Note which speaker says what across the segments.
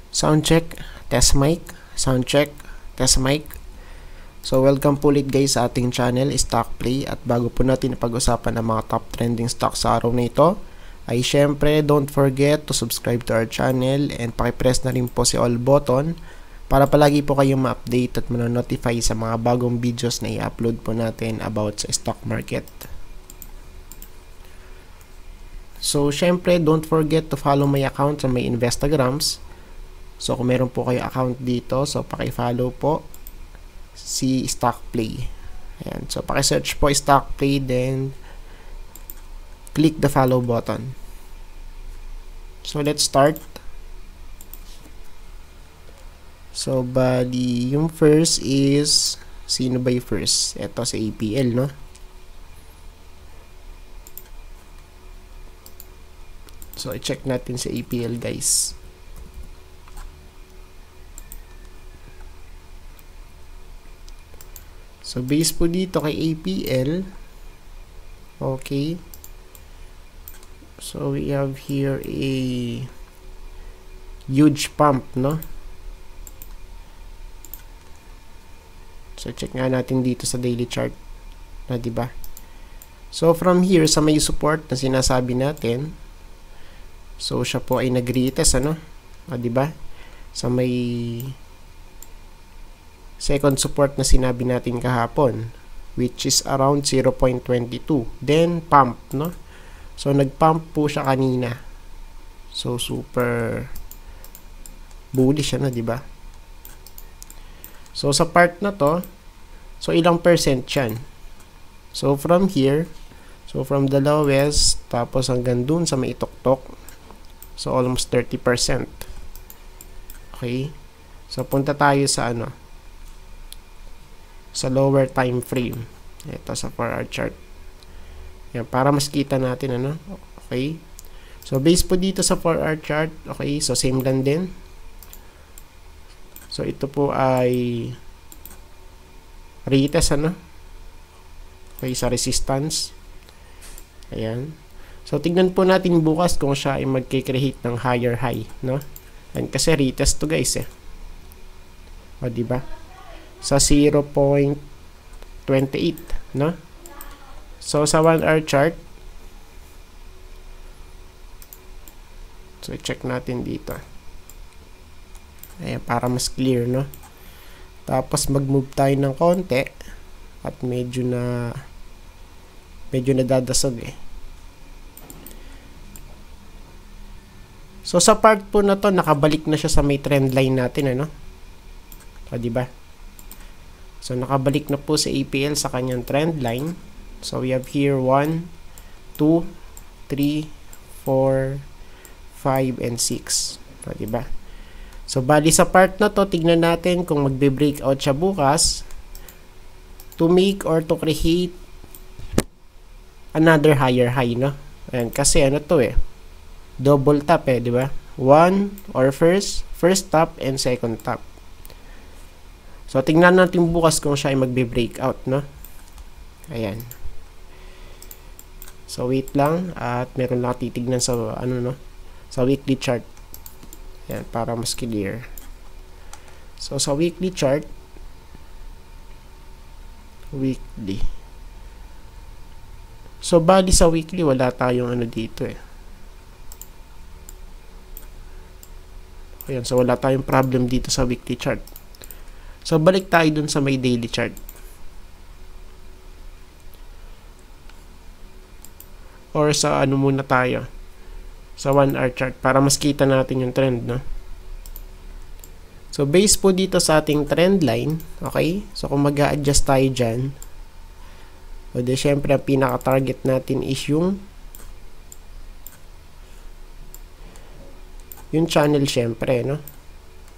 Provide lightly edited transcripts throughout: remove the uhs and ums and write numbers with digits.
Speaker 1: Sound check, test mic, sound check, test mic. So welcome po ulit guys sa ating channel, Stock Play. At bago po natin pag-usapan ang mga top trending stocks sa araw na ito, ay syempre don't forget to subscribe to our channel and pakipress na rin po si all button para palagi po kayong ma-update at manonotify sa mga bagong videos na i-upload po natin about sa stock market. So syempre don't forget to follow my account sa my Instagrams. So kung meron po kayo account dito, so paki-follow po si Stock Play. Ayan. So paki-search po Stock Play, then click the follow button. So let's start. So bali, yung first is, sino ba yung first? Ito sa APL, no? So i-check natin sa APL guys. So, base po dito kay APL. Okay. So, we have here a huge pump, no? So, check nga natin dito sa daily chart. Na, diba? So, from here, sa may support na sinasabi natin, so, siya po ay nag-retest, ano? Diba? Sa may second support na sinabi natin kahapon, which is around 0.22. Then pump, no? So nagpump po siya kanina. So super bullish siya na, di ba? So sa part na to, so ilang percent yan? So from here, so from the lowest tapos hanggang dun sa may ituktok, so almost 30%. Okay? So punta tayo sa ano? Sa lower time frame. Ito sa 4-hour chart. Yan, para mas kita natin, ano? Okay. So, base po dito sa 4-hour chart. Okay. So, same lang din. So, ito po ay retest, ano? Okay, sa resistance. Ayan. So, tignan po natin bukas kung siya ay magkikreate ng higher high, no? And kasi retest to guys, eh. O, diba? Sa 0.28, no? So sa 1-hour chart, so check natin dito. Ayan, para mas clear, no? Tapos mag-move tayo ng konti at medyo nadadasog, eh. So sa part po na to, nakabalik na siya sa may trend line natin, ano? O, diba? So, nakabalik na po sa APL sa kanyang trend line. So, we have here 1, 2, 3, 4, 5, and 6. So, diba? So, bali sa part na to, tignan natin kung magbe-breakout siya bukas to make or to create another higher high, no? Ayan, kasi ano to eh, double top eh, diba? One or first top and second top. So, tingnan natin bukas kung siya ay magbe-breakout, no? Ayan. So, wait lang. At meron lang titignan sa, ano, no? Sa weekly chart. Ayan, para mas clear. So, sa weekly chart, weekly. So, bali sa weekly, wala tayong ano dito, eh. Ayan, so wala tayong problem dito sa weekly chart. So, balik tayo dun sa may daily chart. Or sa ano muna tayo. Sa 1-hour chart. Para mas kita natin yung trend, no? So, base po dito sa ating trend line. Okay? So, kung mag-a-adjust tayo dyan. O di, syempre, ang pinaka-target natin is yung channel, syempre, no?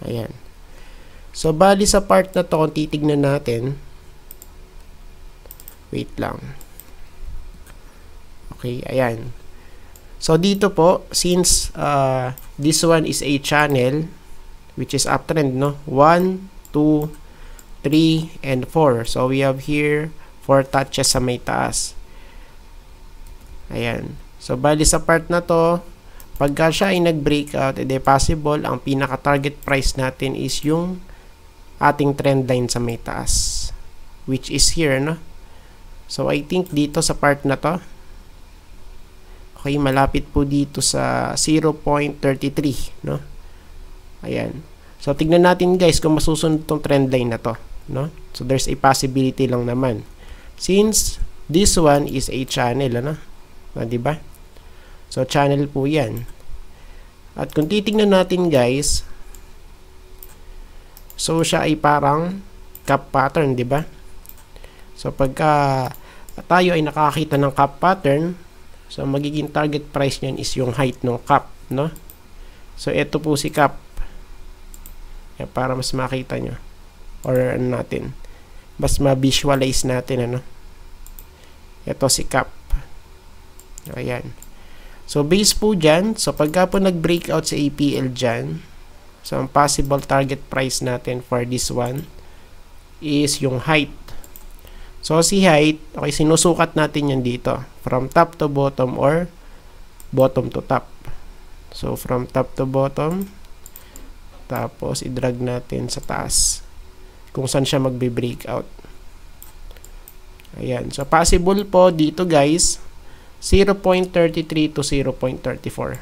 Speaker 1: Ayan. So, bali sa part na to, kung titignan natin, wait lang. Okay, ayan. So, dito po, since this one is a channel, which is uptrend, no? 1, 2, 3, and 4. So, we have here 4 touches sa may taas. Ayan. So, bali sa part na to, Pagka siya ay nag-breakout, edi possible ang pinaka-target price natin is yung ating trend line sa may taas, which is here, no? So, I think dito sa part na to, okay, malapit po dito sa 0.33, no? Ayan. So, tignan natin guys kung masusunod tong trend line na to, no? So, there's a possibility lang naman. Since this one is a channel, ano? Diba? So, channel po yan. At kung titignan natin guys, so siya ay parang cap pattern, diba? So, pagka tayo ay nakakita ng cap pattern, so magiging target price niyan is yung height ng cap, no? So, ito po si cap. Yan, para mas makita nyo. Or ano natin, mas ma-visualize natin, ano? Ito si cap. Ayan. So, base po dyan. So, pagka po nag-breakout sa APL dyan, so, ang possible target price natin for this one is yung height. So, si height, okay, sinusukat natin yan dito. From top to bottom or bottom to top. So, from top to bottom, tapos, i-drag natin sa taas kung saan siya magbe-breakout. Ayan. So, possible po dito, guys, 0.33 to 0.34.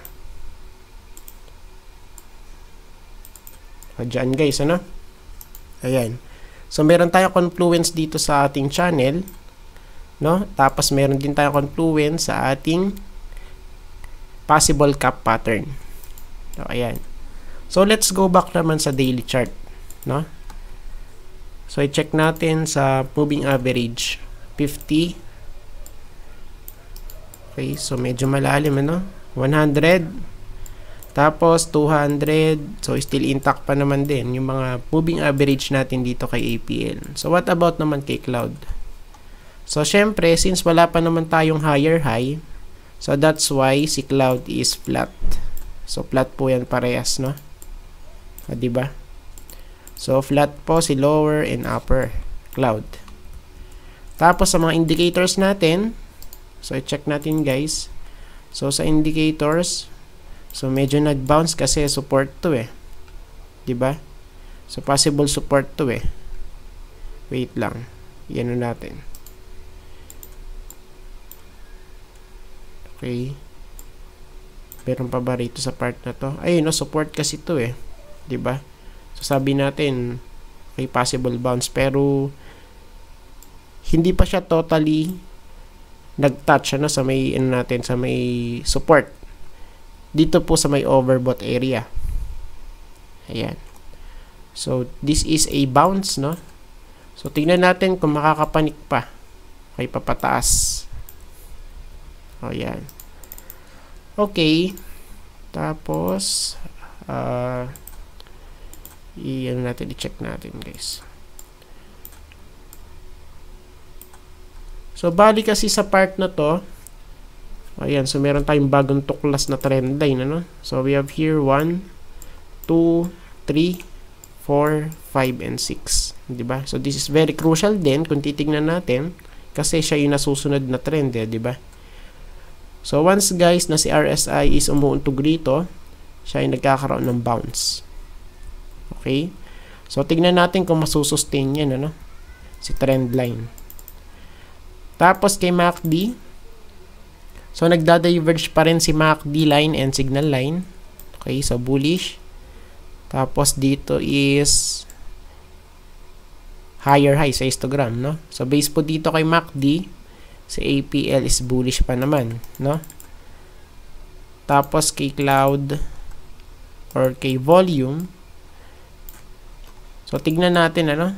Speaker 1: So, dyan guys, ano? Ayan. So, meron tayong confluence dito sa ating channel, no? Tapos, meron din tayong confluence sa ating possible cap pattern. So, ayan. So, let's go back naman sa daily chart, no? So, i-check natin sa moving average, 50. Okay, so medyo malalim, ano? 100. Tapos 200. So still intact pa naman din yung mga moving average natin dito kay APL. So what about naman kay Cloud? So syempre, since wala pa naman tayong higher high, so that's why si Cloud is flat. So flat po yan parehas, no? Diba? So flat po si lower and upper Cloud. Tapos sa mga indicators natin, so, i-check natin guys. So, sa indicators, so, medyo nag-bounce kasi support to eh. Diba? So, possible support to eh. Wait lang. Yan natin. Okay. Meron pa ba rito sa part na to? Ayun, no, support kasi to eh. Diba? So, sabi natin, okay, possible bounce. Pero, hindi pa siya totally nag-touch, ano, sa may, ano natin, sa may support. Dito po sa may overbought area. Ayan. So, this is a bounce, no? So, tingnan natin kung makakapanik pa. Okay, papataas. O, yan. Okay. Tapos, i-ano natin, i-check natin, guys. So, bali kasi sa part na to, ayan, so meron tayong bagong tuklas na trend line, ano? So, we have here 1, 2, 3, 4, 5, and 6. Diba? So, this is very crucial din kung titignan natin kasi siya yung nasusunod na trend, diba? So, once guys na si RSI is umuuntog rito, siya ay nagkakaroon ng bounce. Okay? So, tignan natin kung masusustain yan, ano? Si trend line. Tapos kay MACD, so nagda-diverge pa rin si MACD line and signal line. Okay, so bullish. Tapos dito is higher high sa histogram, no? So base po dito kay MACD, si APL is bullish pa naman, no? Tapos kay Cloud or kay volume, so tignan natin, ano?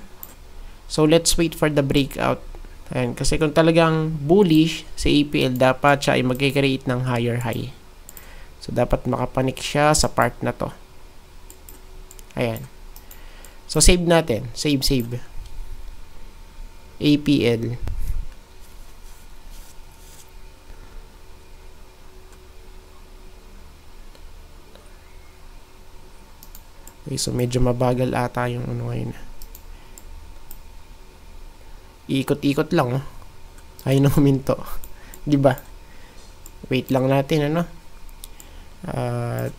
Speaker 1: So let's wait for the breakout. Ayan, kasi kung talagang bullish si APL, dapat siya ay mag-create ng higher high. So, dapat makapanik siya sa part na to. Ayan. So, save natin. Save. APL. Okay, so medyo mabagal ata yung ano ngayon. Ikot-ikot lang, oh. Ayaw na huminto. Diba? Wait lang natin, ano? At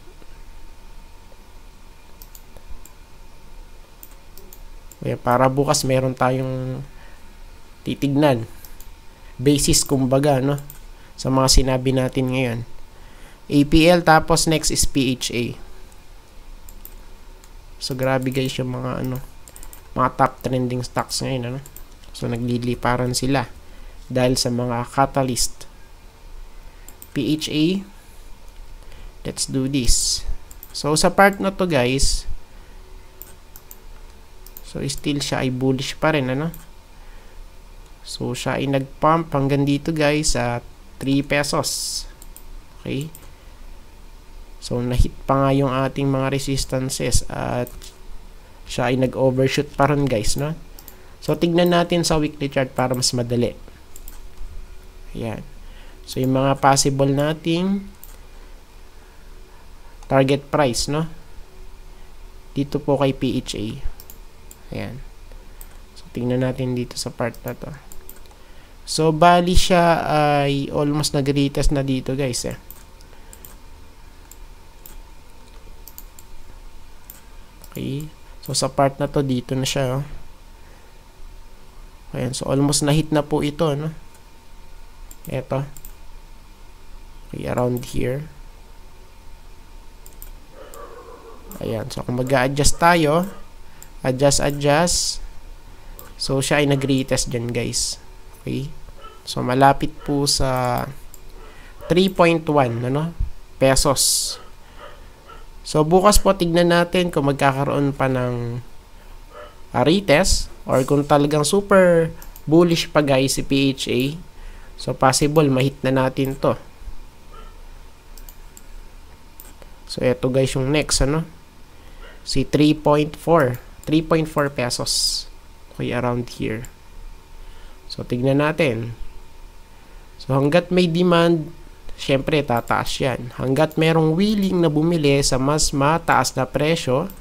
Speaker 1: para bukas meron tayong titignan. Basis kumbaga, no? Sa mga sinabi natin ngayon. APL, tapos next is PHA. So grabe guys yung mga mga top trending stocks ngayon, So nagliliparan sila dahil sa mga catalyst. PHA, let's do this. So sa part na to guys, so still siya ay bullish pa rin, So siya ay nagpump hanggang dito guys sa 3 pesos. Okay? So nahit pa nga yung ating mga resistances at siya ay nag-overshoot pa rin guys, So tignan natin sa weekly chart para mas madali. Ayan. So yung mga possible nating target price, dito po kay PHA. Ayan. So tingnan natin dito sa part na to. So bali siya ay almost nag-retest na dito guys, Okay. So sa part na to dito na siya, Ayan, so almost na hit na po ito, Ito. Okay, around here. Ayan, so kung mag-a-adjust tayo, adjust. So siya ay nag-retest dyan guys. Okay. So malapit po sa 3.1 pesos. So bukas po tignan natin kung magkakaroon pa ng retest or kung talagang super bullish pa guys si PHA. So possible mahit na natin to. So eto guys yung next, si 3.4 pesos. Okay, around here. So tignan natin. So hanggat may demand, syempre tataas yan. Hanggat merong willing na bumili sa mas mataas na presyo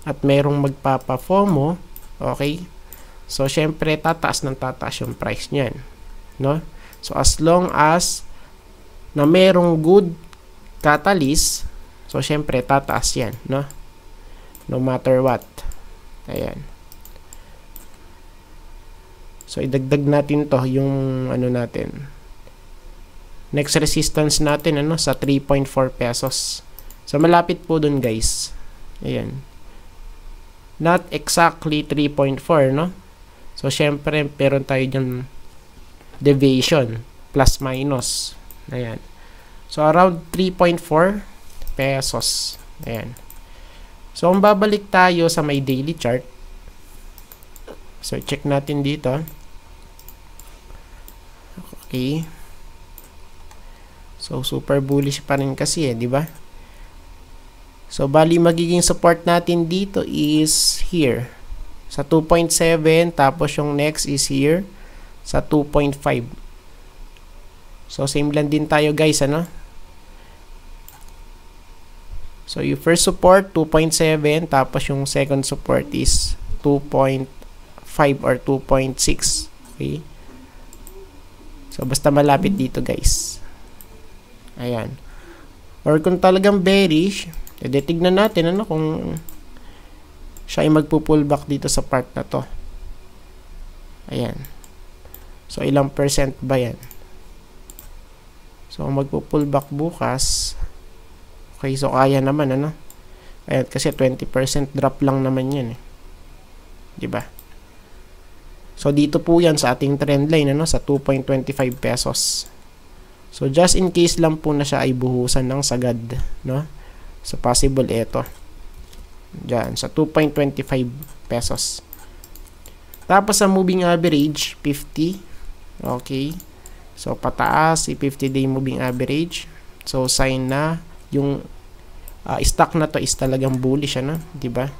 Speaker 1: at merong magpapa-FOMO, okay? So syempre tataas yung price niyan, So as long as na merong good catalyst, so syempre tataas yan, no matter what. Ayan. So idagdag natin to yung natin. Next resistance natin sa 3.4 pesos. So malapit po dun guys. Ayan. Not exactly 3.4, So syempre meron tayo dyan deviation plus minus. Ayan. So around 3.4 pesos. Ayan. So kung babalik tayo sa may daily chart. So check natin dito. Okay. So super bullish pa rin kasi, di ba? So bali magiging support natin dito is here sa 2.7, tapos yung next is here sa 2.5. So same lang din tayo guys, So yung first support 2.7, tapos yung second support is 2.5 or 2.6. Okay? So basta malapit dito guys. Ayan. Or kung talagang bearish, tignan natin kung siya ay magpo-pullback dito sa part na to. Ayan. So ilang percent ba yan? So magpo-pullback bukas. Okay, so kaya naman, Ayan, kasi 20% drop lang naman yan, 'Di ba? So dito po yan sa ating trend line, sa 2.25 pesos. So just in case lang po na siya ay buhusan ng sagad, So possible ito. Diyan sa 2.25 pesos. Tapos sa moving average 50. Okay. So pataas si 50-day moving average. So sign na yung stock na to is talagang bullish, 'di ba?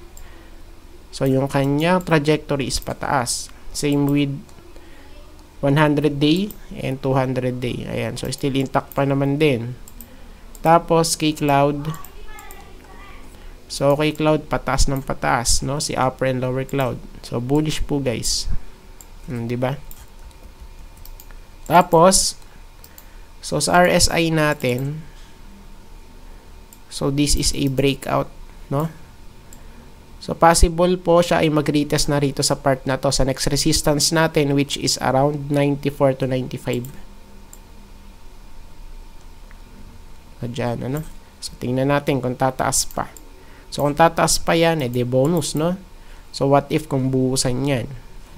Speaker 1: So yung kanya trajectory is pataas. Same with 100-day and 200-day. Ayan. So, still intact pa naman din. Tapos, K-Cloud. So, K-Cloud, pataas ng pataas, Si upper and lower cloud. So, bullish po, guys. Diba? Tapos, so, sa RSI natin, So, this is a breakout, no? So, possible po siya ay mag-retest na rito sa part na to, sa next resistance natin, which is around 94 to 95. So, dyan, ano? So, tingnan natin kung tataas pa. So, kung tataas pa yan, edi bonus, no? So, what if kung buhusan yan?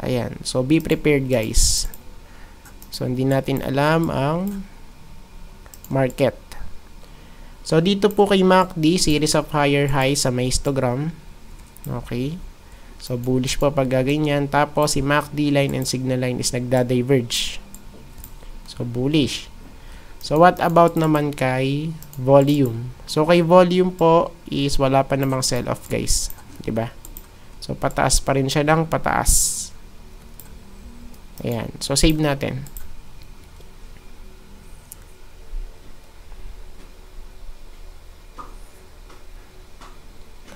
Speaker 1: Ayan. So, be prepared, guys. So, hindi natin alam ang market. So, dito po kay MACD, series of higher high sa may histogram. Okay. So, bullish po pag gaganyan. Tapos, si MACD line and signal line is nagda-diverge. So, bullish. So, what about naman kay volume? So, kay volume po is wala pa namang sell-off, guys. Diba? So, pataas pa rin siya ng pataas. Ayan. So, save natin.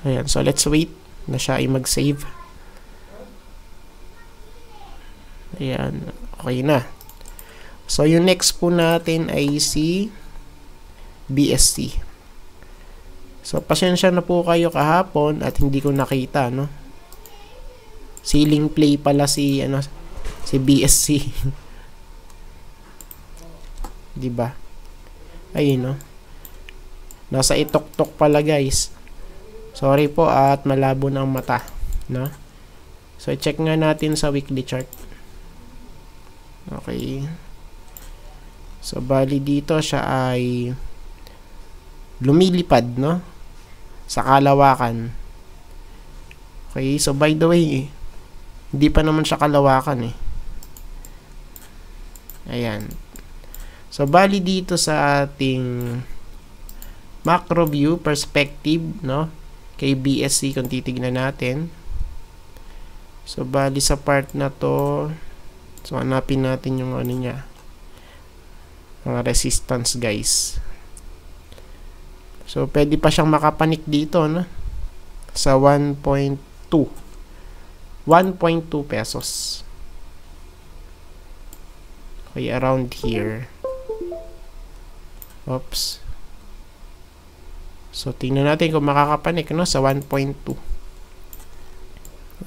Speaker 1: Ayan, so let's wait na siya ay mag-save. Ayan, okay na. So, yung next po natin ay si BSC. So, pasensya na po kayo kahapon at hindi ko nakita, no? Ceiling play pala si, si BSC. Diba? Ayun, no? Nasa itok-tok pala, guys. Sorry po at malabo ng mata, no? So, check nga natin sa weekly chart. Okay. So, bali dito siya ay lumilipad, no? Sa kalawakan. Okay. So, by the way, hindi pa naman siya kalawakan, eh. Ayan. So, bali dito sa ating macro view perspective, no? Kay BSC kung titignan natin. So, bali sa part na to, so, hanapin natin yung ano niya. Mga resistance, guys. So, pwede pa siyang makapanik dito, no? Sa 1.2. 1.2 pesos. Okay, around here. Oops. So, tingnan natin kung makakapanik, no? Sa 1.2.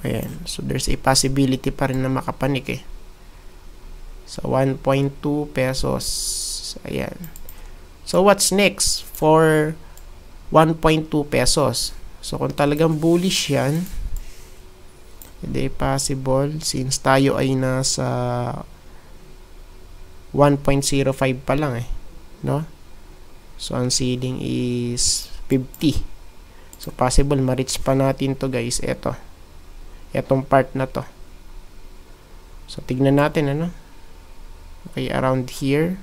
Speaker 1: Ayan. So, there's a possibility pa rin na makapanik, eh. Sa 1.2 pesos. Ayan. So, what's next for 1.2 pesos? So, kung talagang bullish yan, hindi possible since tayo ay nasa 1.05 pa lang, eh. No? So, ang ceiling is 50. So, possible ma-reach pa natin to, guys. Etong part na to. So, tignan natin, ano? Okay, around here.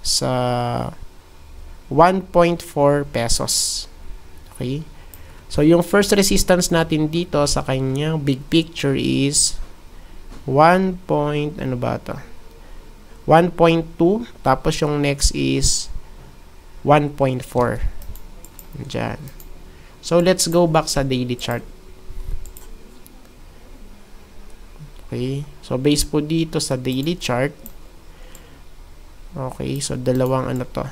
Speaker 1: Sa 1.4 pesos. Okay? So, yung first resistance natin dito sa kanyang big picture is 1. Ano ba to? 1.2. Tapos, yung next is 1.4. Diyan. So, let's go back sa daily chart. Okay. So, base po dito sa daily chart. Okay. So, dalawang ano to.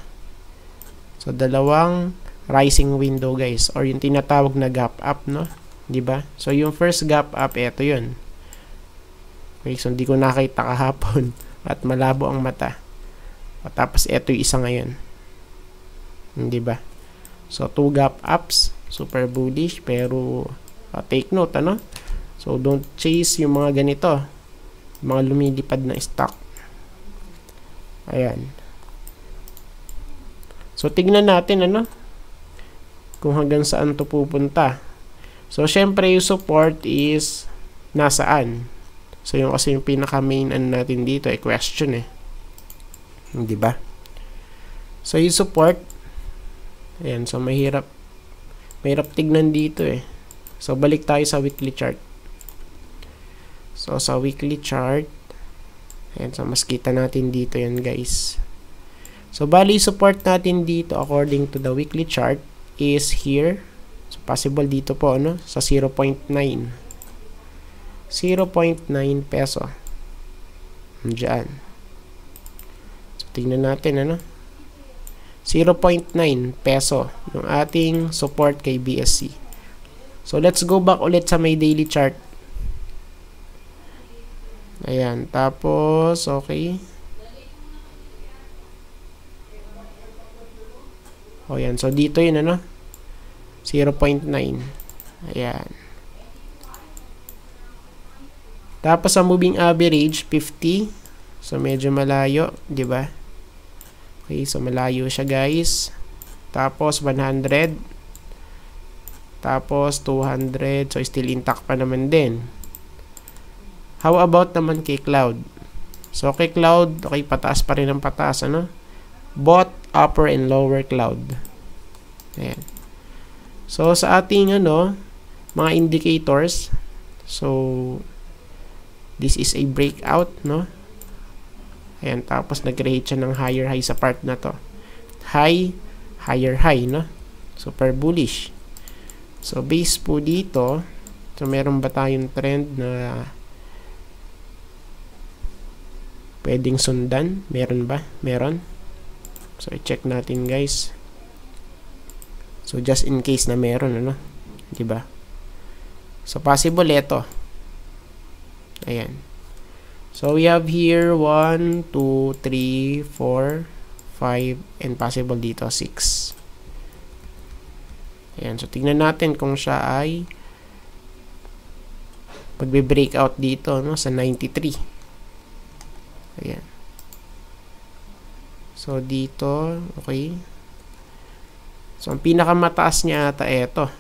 Speaker 1: So, dalawang rising window, guys. Or yung tinatawag na gap up, no? Diba? So, yung first gap up, eto yun. Okay. So, hindi ko nakita kahapon. At malabo ang mata. O, tapos, eto yung isa ngayon. Diba? So, 2 gap ups, super bullish, pero take note, ano? So, don't chase yung mga ganito, mga lumilipad na stock. Ayan. So, tignan natin, ano? Kung hanggang saan to pupunta. So, syempre, yung support is nasaan? So, yung kasi yung pinaka-main ano natin dito, question, eh. Diba? So, yung support, ayan, so mahirap tignan dito, eh. So, balik tayo sa weekly chart. So, sa weekly chart, ayan, so mas kita natin dito yan, guys. So, bali support natin dito according to the weekly chart is here. So, possible dito po, ano, sa 0.9. 0.9 peso. Diyan. So, tingnan natin, ano. 0.9 peso yung ating support kay BSC. So, let's go back ulit sa may daily chart. Ayan. Tapos, okay. O, yan. So, dito yun, ano? 0.9. Ayan. Tapos, sa moving average, 50. So, medyo malayo, di ba? Okay, so malayo siya, guys. Tapos, 100. Tapos, 200. So, still intact pa naman din. How about naman kay Cloud? So, kay Cloud, okay, pataas pa rin ang pataas, ano? Both upper and lower Cloud. Ayan. So, sa ating, ano, mga indicators, so, this is a breakout, no? Ayan, tapos nag-create siya ng higher high sa part na to. High, higher high, no? Super bullish. So, base po dito, so meron ba tayong trend na pwedeng sundan? Meron ba? Meron. So, i-check natin, guys. So, just in case na meron, ano? Diba? So, possible ito. Ayan. So, we have here 1, 2, 3, 4, 5, and possible dito 6. Ayan. So, tingnan natin kung siya ay magbe-breakout dito, no? Sa 93. Ayan. So, dito, okay. So, ang pinakamataas niya ata ito.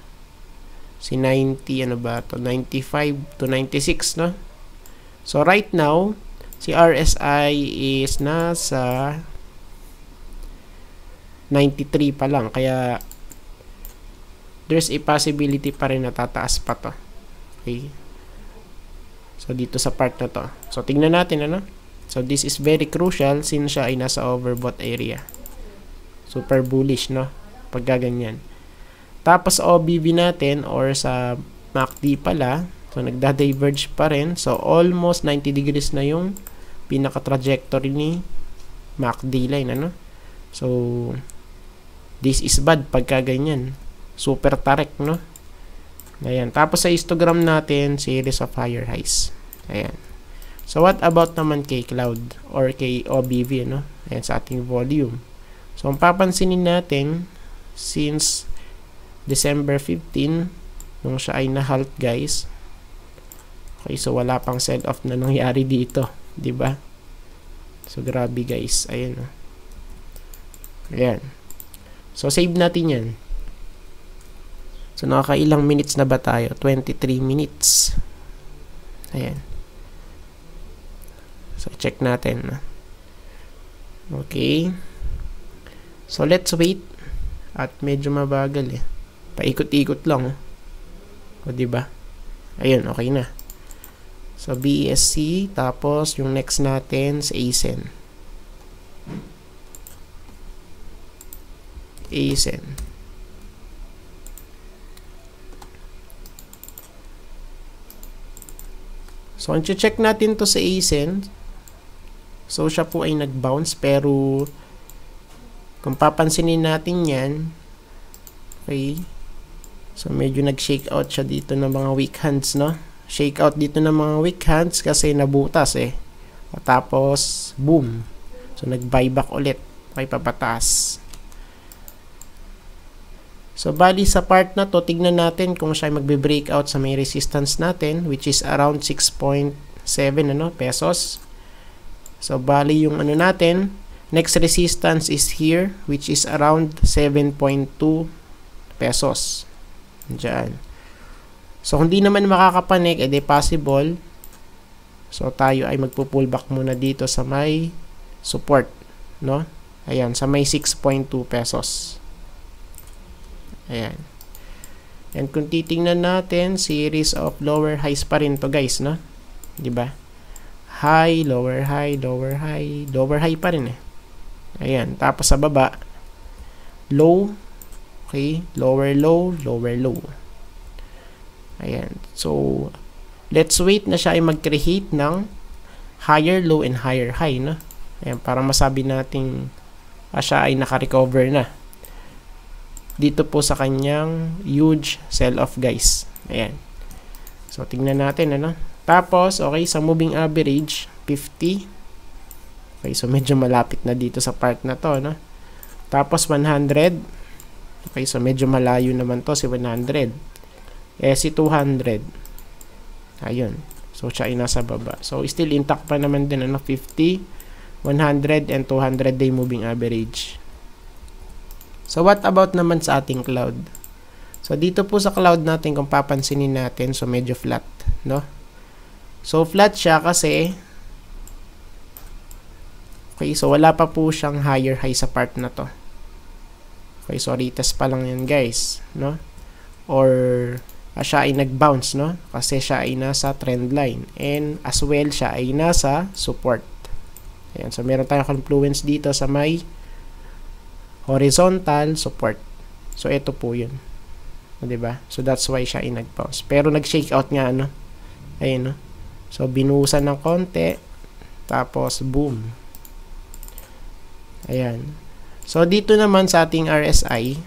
Speaker 1: Si 90, ano ba ito? 95 to 96, no? So, right now, si RSI is nasa 93 pa lang. Kaya, there's a possibility pa rin na tataas pa to. Okay? So, dito sa part na to. So, tingnan natin, ano? So, this is very crucial since siya ay nasa overbought area. Super bullish, no? Pagkaganyan. Tapos, OBV natin or sa MACD pala, so, nagda-diverge pa rin. So, almost 90 degrees na yung pinaka-trajectory ni MACD line, ano? So, this is bad pagka ganyan. Super tarik, no? Ayan. Tapos, sa histogram natin, series of higher highs. Ayan. So, what about naman kay Cloud or kay OBV, no? Ayan, sa ating volume. So, ang papansinin natin, since December 15, nung siya ay na-halt, guys. Okay, so wala pang sell-off na nangyari dito, 'di ba? So grabe, guys. Ayun. Ayan. So save natin 'yan. So nakakailang minutes na ba tayo? 23 minutes. Ayan. So check natin. Okay. So let's wait. At medyo mabagal eh. Paikot-ikot lang. O 'di ba? Ayun, okay na. So, BSC, tapos yung next natin sa ASEN. ASEN. So, ang check natin to sa ASEN, so siya po ay nag-bounce, pero kung papansinin natin yan, okay, so medyo nag-shake out siya dito ng mga weak hands, no? Shake out dito ng mga weak hands kasi nabutas eh. O tapos, boom. So, nag-buyback ulit. Okay, papataas. So, bali sa part na to, tignan natin kung siya magbe-breakout sa may resistance natin, which is around 6.7 pesos. So, bali yung ano natin, next resistance is here, which is around 7.2 pesos. Diyan. So, kung di naman makakapanik, edi possible. So, tayo ay magpo-pullback muna dito sa may support, no? Ayan, sa may 6.2 pesos. Ayan. And kung titingnan natin, series of lower highs pa rin to, guys, no? Diba? High, lower high, lower high, lower high pa rin eh. Ayan, tapos sa baba, low, okay, lower low, lower low. Ayan. So, let's wait na siya ay mag-create ng higher low and higher high, no? Ayan, para masabi nating siya ay naka-recover na dito po sa kanyang huge sell-off, guys. Ayan. So, tingnan natin, ano. Tapos, okay, sa moving average, 50. Okay, so medyo malapit na dito sa part na to, no. Tapos, 100. Okay, so medyo malayo naman to, si 100. Si 200. Ayun. So, siya ay nasa baba. So, still intact pa naman din, ano, 50, 100, and 200 day moving average. So, what about naman sa ating cloud? So, dito po sa cloud natin, kung papansinin natin, so medyo flat, no? So, flat siya kasi, okay, so wala pa po siyang higher high sa part na to. Okay, so retest pa lang yan, guys, no? Or, siya ay nag-bounce, no? Kasi siya ay nasa trend line. And, as well, siya ay nasa support. Ayan, so meron tayong confluence dito sa may horizontal support. So, ito po yun. Diba? So, that's why siya ay nag-bounce. Pero, nag-shake out nga, ano? Ayun, no? So, binuhusan ng konti. Tapos, boom. Ayan. So, dito naman sa ating RSI.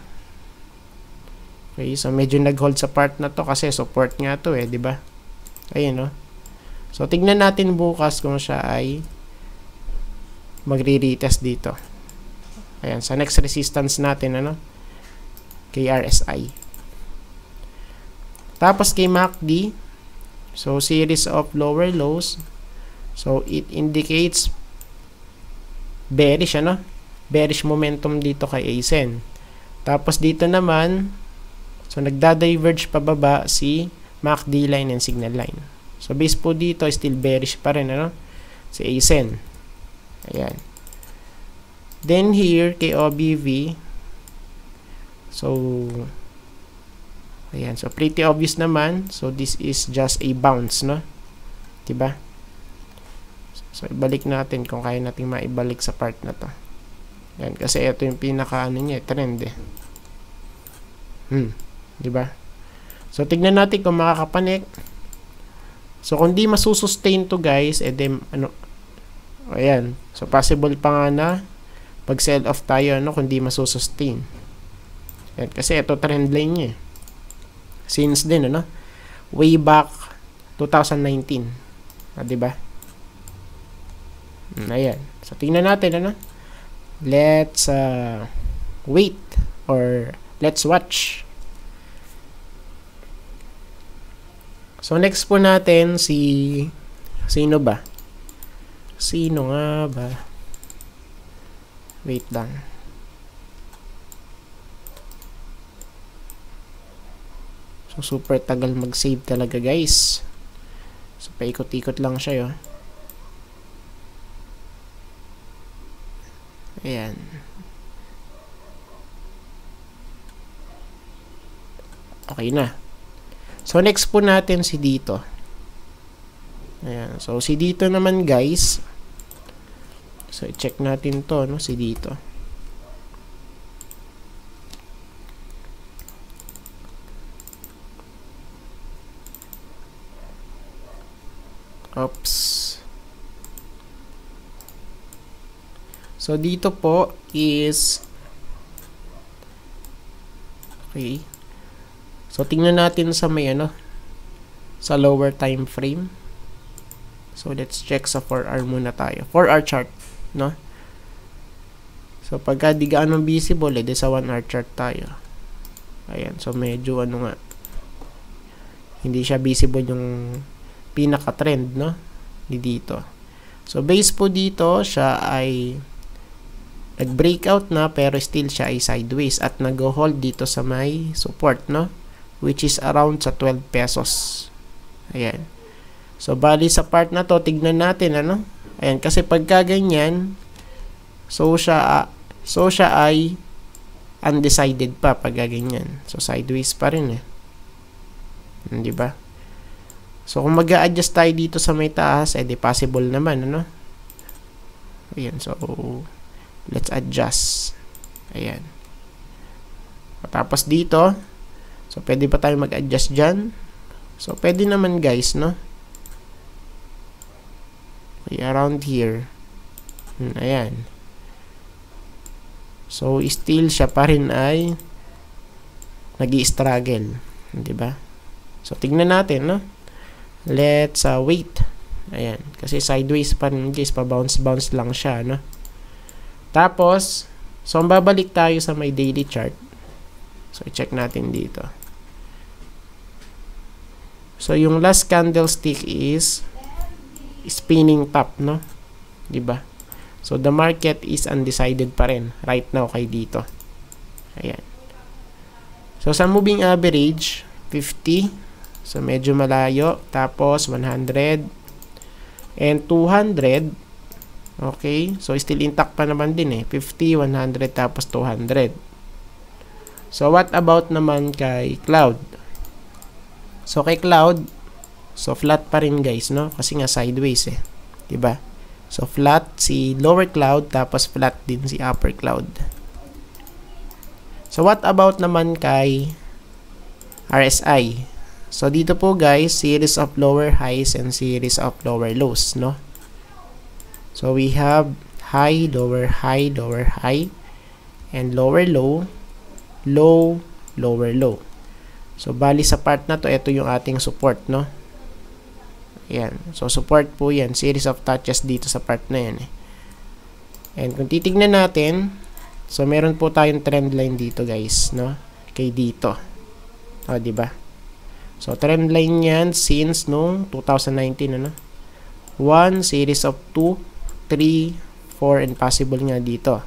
Speaker 1: Okay, so, medyo nag-hold sa part na to kasi support nga to, diba? Ayun, no? So, tignan natin bukas kung siya ay magre-retest dito. Ayan, sa next resistance natin, ano? Kay RSI. Tapos kay MACD, so series of lower lows. So it indicates bearish, ano? Bearish momentum dito kay ASEN. Tapos dito naman, so nagda-diverge pababa si MACD line and signal line. So base po dito, still bearish pa rin, ano? Si ASEN. Ayan. Then here, kay OBV, so, ayan, so pretty obvious naman. So, this is just a bounce, no? Diba? So, ibalik natin kung kaya natin maibalik sa part na to. Ayan, kasi ito yung pinaka, ano niya, trend, Diba? So, tignan natin kung makakapanik. So, kung di masusustain to, guys, ano, ayan, so, possible pa nga na pag sell off tayo, ano, kung di masusustain. Yan, kasi ito trend line niya. Since din, ano, way back 2019. Diba? Ayan. So, tingnan natin, ano. Let's wait or let's watch. So, next po natin sino ba? Sino nga ba? Wait lang. So, super tagal mag-save talaga, guys. So, paikot-ikot lang siya, yun. Ayan. Okay na. So, next po natin si dito. Ayan. So, si dito naman, guys. So, i-check natin to, no? Si dito. Oops. So, dito po is okay. So, tingnan natin sa may, ano, sa lower time frame. So, let's check sa 4R muna tayo. 4R chart. No? So, pagka di gaano visible, edi sa 1R chart tayo. Ayan. So, medyo ano nga, hindi siya visible yung pinaka-trend, no? Dito. So, base po dito, siya ay nag-breakout na, pero still siya ay sideways at nag-hold dito sa may support, no? Which is around sa 12 pesos. Ayan. So, bali sa part na to, tignan natin, ano? Ayan, kasi pagka ganyan, so siya ay undecided pa pag ganyan. So, sideways pa rin, di ba? So, kung mag-a-adjust tayo dito sa may taas, edi possible naman, ano? Ayan, so, let's adjust. Ayan. Tapos dito, so, pwede pa tayo mag-adjust dyan. So, pwede naman, guys, no? Okay, around here. Ayan. So, still siya pa rin ay nag-i-struggle. Diba? So, tignan natin, no? Let's wait. Ayan. Kasi sideways pa rin, guys. Pa-bounce-bounce lang siya, no? Tapos, so, babalik tayo sa may daily chart. So, i-check natin dito. So, yung last candlestick is spinning top, no? Diba? So, the market is undecided pa rin right now kay dito. Ayan. So, sa moving average, 50. So, medyo malayo. Tapos, 100. And 200. Okay. So, still intact pa naman din eh. 50, 100, tapos 200. So, what about naman kay Cloud? So, kay Cloud, so, flat pa rin guys, no? Kasi nga sideways eh. Diba? So, flat si lower cloud, tapos flat din si upper cloud. So, what about naman kay RSI? So, dito po guys, series of lower highs and series of lower lows, no? So, we have high, lower high, and lower low, low, lower low. So, bali sa part na to, ito yung ating support, no? Ayan. So, support po yan. Series of touches dito sa part na yan, eh. And kung titignan natin, so, meron po tayong trend line dito, guys, no? Kay dito. O, diba? So, trend line yan since noong 2019, ano? 1, series of 2, 3, 4, and possible nga dito.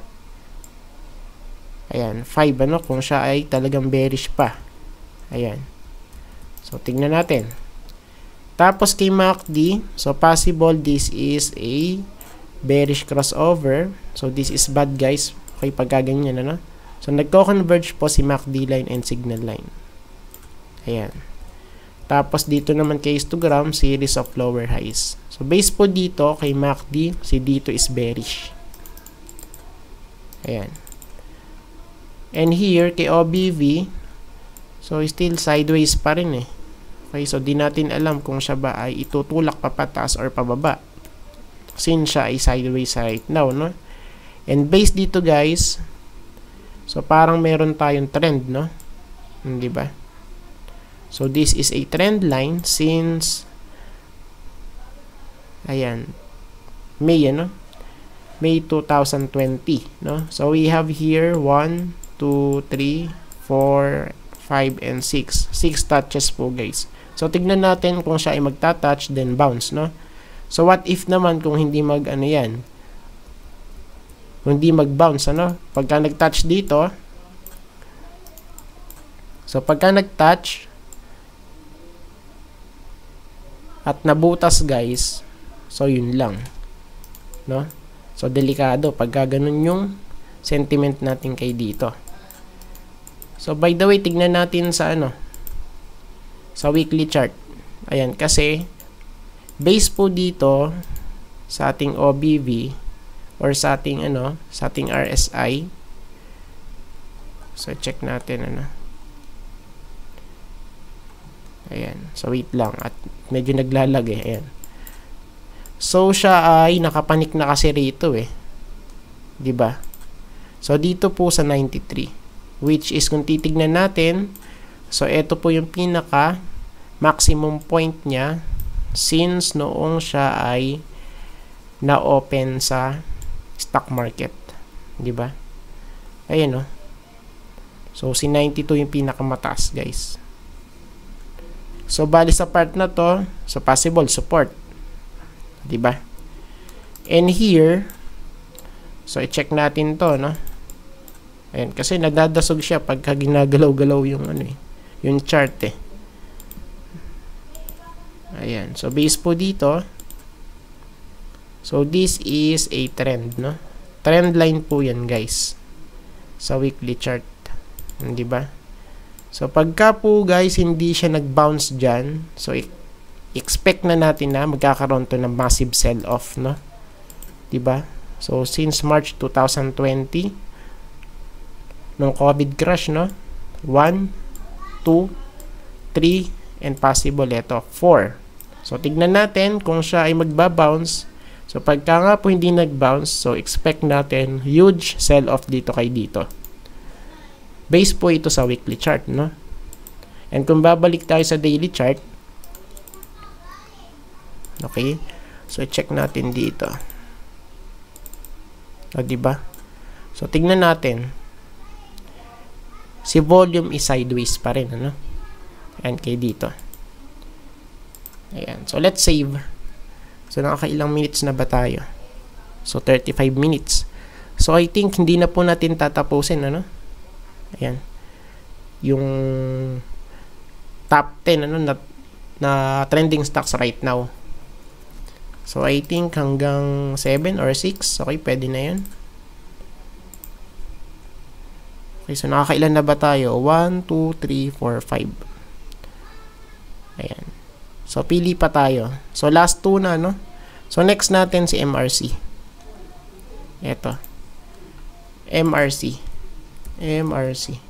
Speaker 1: Ayan. 5, ano? Kung siya ay talagang bearish pa. Ayan. So, tingnan natin. Tapos, kay MACD, so, possible this is a bearish crossover. So, this is bad, guys. Okay, pagkaganyan, ano? So, nagko-converge po si MACD line and signal line. Ayan. Tapos, dito naman kay histogram, series of lower highs. So, base po dito, kay MACD, si dito is bearish. Ayan. And here, kay OBV, so, still sideways pa rin eh. Okay, so, di natin alam kung siya ba ay itutulak pa pataas or pababa. Since siya ay sideways right now, no? And based dito, guys, so, parang meron tayong trend, no? Hindi ba? So, this is a trend line since, ayan, May, ano? May 2020, no? So, we have here 1, 2, 3, 4, 5, and 6. 6 touches po, guys. So, tignan natin kung siya ay magta-touch, then bounce, no? So, what if naman kung hindi ano yan? Kung hindi mag-bounce, ano? Pagka nag-touch dito, so, pagka nag-touch, at nabutas, guys, so, yun lang, no? So, delikado pagka ganun yung sentiment natin kay dito. So, by the way, tignan natin sa sa weekly chart. Ayan, kasi base po dito sa ating OBV or sa ating sa ating RSI. So, check natin Ayan. So, wait lang at medyo naglalag eh. Ayan. So, siya ay nakapanik na kasi rito eh. 'Di ba? So, dito po sa 93. Which is, kung titignan natin, so, ito po yung pinaka maximum point niya since noong siya ay na-open sa stock market. Diba? Ayan, no? So, si 92 yung pinakamataas, guys. So, bali sa part na to, so, possible support. Diba? And here, so, i-check natin to, no? Ayan, kasi nadadasog siya pagka ginagalaw-galaw yung yung chart eh. Ayan, so base po dito. So this is a trend, no? Trend line po yan, guys. Sa weekly chart. Hindi ba? So pagka po, guys, hindi siya nag-bounce diyan, so expect na natin na magkakaroon to ng massive sell-off, no? 'Di ba? So since March 2020 nung COVID crash, no? 1, 2, 3, and possible ito, 4. So, tignan natin kung siya ay magbabounce. So, So, pagka nga po hindi nag-bounce, so expect natin huge sell-off dito kay dito. Base po ito sa weekly chart, no? And kung babalik tayo sa daily chart, okay? So, check natin dito. O, diba? So, tignan natin. Si volume is sideways pa rin, ano? Ayan, kay dito. Ayan. So, let's save. So, nakakailang minutes na ba tayo? So, 35 minutes. So, I think hindi na po natin tatapusin, ano? Ayan. Yung top 10, ano, na trending stocks right now. So, I think hanggang 7 or 6. Okay, pwede na yan. Okay, so nakakailan na ba tayo? 1, 2, 3, 4, 5. Ayan. So, pili pa tayo. So, last 2 na, no? So, next natin si MRC. Ito. MRC. MRC.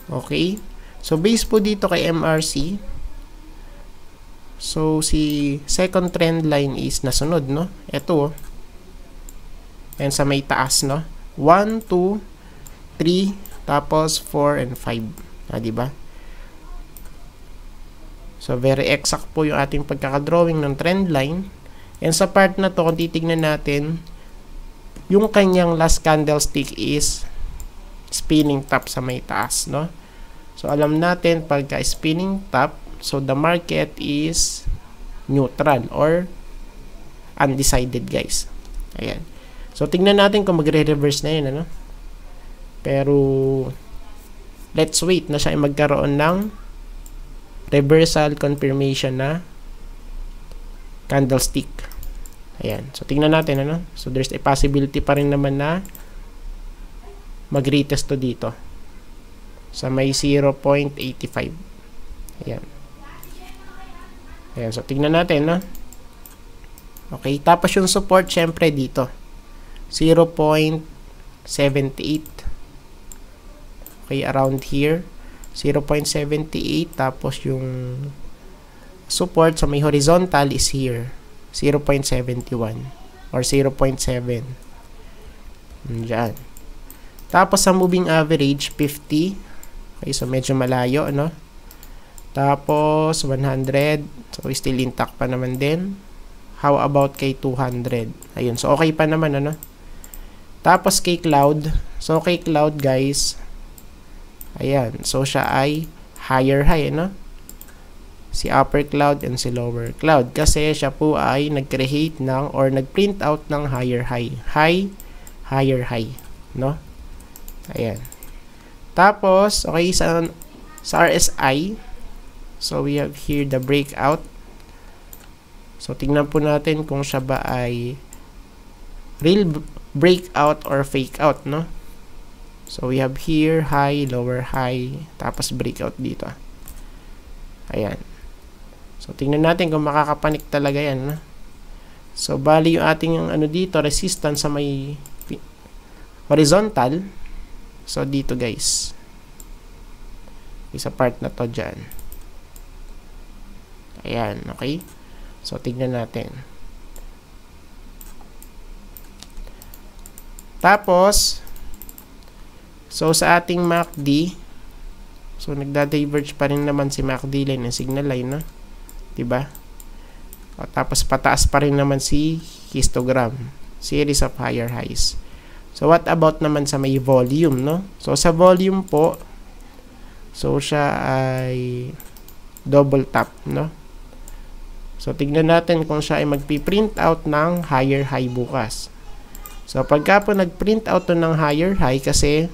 Speaker 1: Okay. So, base po dito kay MRC. So, si second trend line is nasunod, no? Ito, oh. And sa may taas, no? 1, 2, 3, tapos 4 and 5. Diba? So, very exact po yung ating pagkakadrawing ng trend line. And sa part na to, kung titignan natin, yung kanyang last candlestick is spinning top sa may taas, no? So, alam natin, pagka spinning top, so the market is neutral or undecided, guys. Ayan. So, tingnan natin kung magre-reverse na yun, ano? Pero, let's wait na siya ay magkaroon ng reversal confirmation na candlestick. Ayan. So, tingnan natin, ano? So, there's a possibility pa rin naman na mag-retest to dito sa may 0.85. Ayan. Ayan. So, tingnan natin, no? Okay. Tapos, yung support, syempre, dito. 0.78. Okay, around here. 0.78. Tapos, yung support sa may horizontal is here. 0.71 or 0.7. Diyan. Tapos, sa moving average, 50. Okay, so medyo malayo, no? Tapos, 100. So, still intact pa naman din. How about kay 200? Ayun, so okay pa naman, ano? Tapos, kay cloud. So, kay cloud, guys, ayan. So, siya ay higher high, no? Si upper cloud and si lower cloud. Kasi siya po ay nag-create ng or nag-print out ng higher high. Higher high, no? Ayan. Tapos, okay, sa RSI, so we have here the breakout. So, tingnan po natin kung siya ba ay real breakout or fake out, no? So, we have here high, lower high, tapos breakout dito. Ayan. So, tingnan natin kung makakapanik talaga yan, no? So, bali yung ating ano dito, resistance sa may horizontal. So, dito, guys. Isa part na to dyan. Ayan, okay? So, tignan natin. Tapos, so, sa ating MACD, so, nagda-diverge pa rin naman si MACD line and signal line, no? Diba? O, tapos, pataas pa rin naman si histogram. Series of higher highs. So, what about naman sa may volume, no? So, sa volume po, so, siya ay double tap, no? So, tignan natin kung siya ay magpi-print out ng higher high bukas. So, pagka po nag-print out to ng higher high, kasi,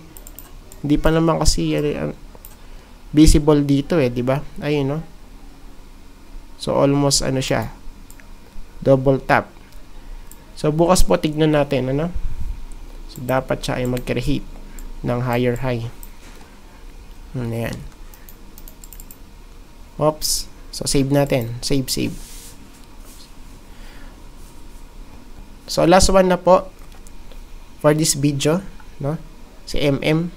Speaker 1: hindi pa naman kasi visible dito, di ba? Ayun, no? So, almost, ano siya, double tap. So, bukas po, tignan natin, ano? So, dapat siya ay mag-create ng higher high. Ayan. Oops. So, save natin. Save. So, last one na po for this video, no? Si MM.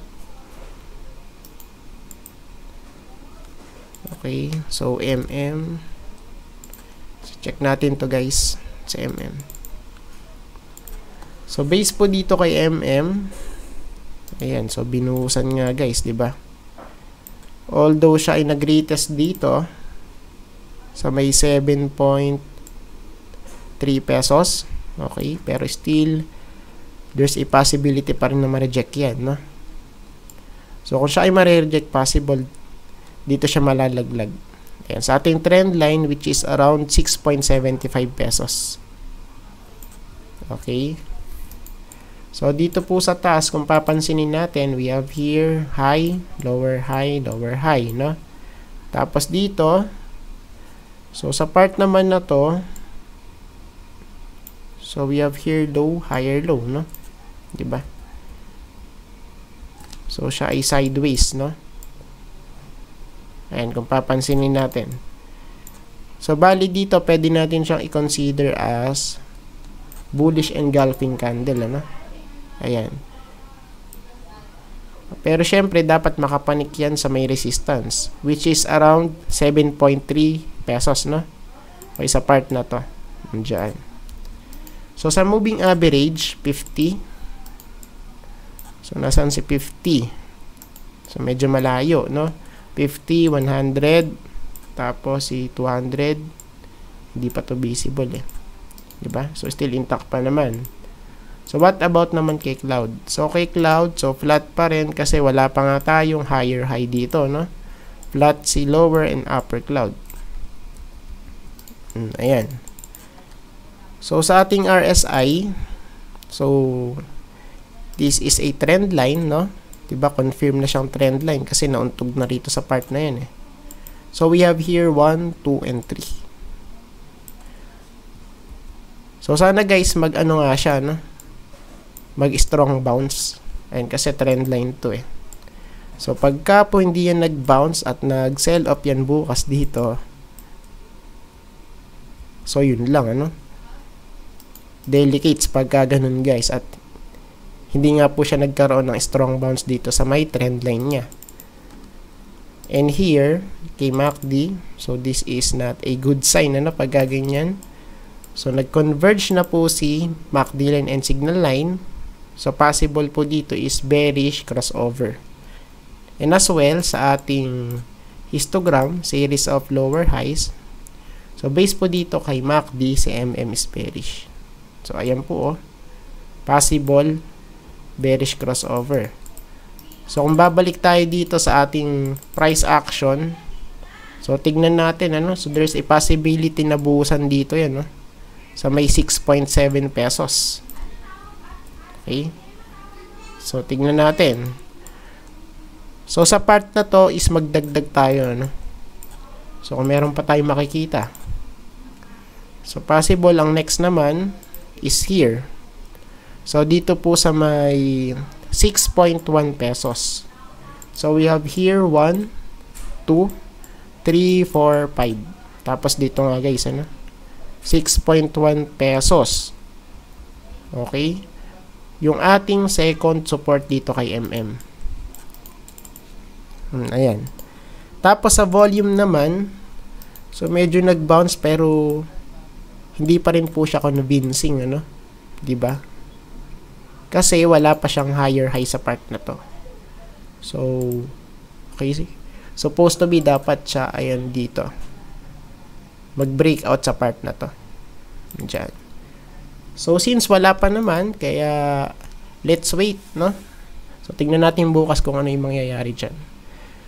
Speaker 1: Okay, so MM. So, check natin to guys sa MM. So base po dito kay MM. Ayan, so binuhusan nga guys, 'di ba? Although siya ay nag-retest dito sa may 7.3 pesos. Okay, pero still there's a possibility pa rin na ma-reject yan, no? So kung siya ay ma-reject, possible dito siya malalaglag. Ayan, sa ating trend line which is around 6.75 pesos. Okay. So dito po sa taas, kung papansinin natin, we have here high, lower, no? Tapos dito, so sa part naman na to, so we have here low, higher low, no? 'Di ba? So siya ay sideways, no? Ayan, kung papansinin natin. So bali dito, pwede natin siyang i-consider as bullish engulfing candle, ano? Ayan. Pero syempre, dapat makapanik yan sa may resistance, which is around 7.3 pesos, no? Okay, sa part na to. Diyan. So, sa moving average, 50. So, nasaan si 50? So, medyo malayo, no? 50, 100, tapos si 200, hindi pa to visible, eh. Diba? So, still intact pa naman. So, what about naman kay Cloud? So, kay Cloud, so, flat pa rin kasi wala pa nga tayong higher high dito, no? Flat si lower and upper Cloud. Ayan. So, sa ating RSI, so, this is a trend line, no? Diba, confirm na siyang trend line kasi nauntog na rito sa part na yan, eh. So, we have here 1, 2, and 3. So, sana guys, mag-ano nga siya, no? Mag-strong bounce. Ayan, kasi trend line to, eh. So, pagka po hindi yan nag-bounce at nag-sell off yan bukas dito, so, yun lang, ano? Delicates pagka ganun guys, at hindi nga po siya nagkaroon ng strong bounce dito sa may trend line niya. And here kay MACD, so this is not a good sign, ano, pag ganyan. So nag-converge na po si MACD line and signal line, so possible po dito is bearish crossover. And as well sa ating histogram, series of lower highs, so base po dito kay MACD, si MM is bearish. So, ayan po, oh. Possible bearish crossover. So, kung babalik tayo dito sa ating price action, so, tignan natin, ano. So, there's a possibility na buhusan dito, yan, no? Sa may 6.7 pesos. Okay? So, tignan natin. So, sa part na to is magdagdag tayo, ano. So, kung meron pa tayong makikita. So, possible, ang next naman is here. So, dito po sa may 6.1 pesos. So, we have here 1, 2, 3, 4, 5. Tapos, dito nga guys, ano? 6.1 pesos. Okay? Yung ating second support dito kay MM. Ayan. Tapos, sa volume naman, so, medyo nag-bounce pero hindi pa rin po siya convincing, ano? 'Di ba? Kasi wala pa siyang higher high sa part na to. So, okay. Supposed to be dapat siya ayan dito. Mag-breakout sa part na to. Diyan. So, since wala pa naman, kaya let's wait, no? So, tingnan natin bukas kung ano yung mangyayari diyan.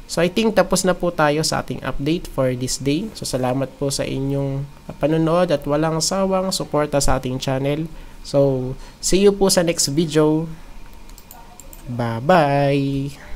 Speaker 1: So, I think tapos na po tayo sa ating update for this day. So, salamat po sa inyong panonood at walang sawang suporta sa ating channel. So, see you po sa next video. Bye-bye!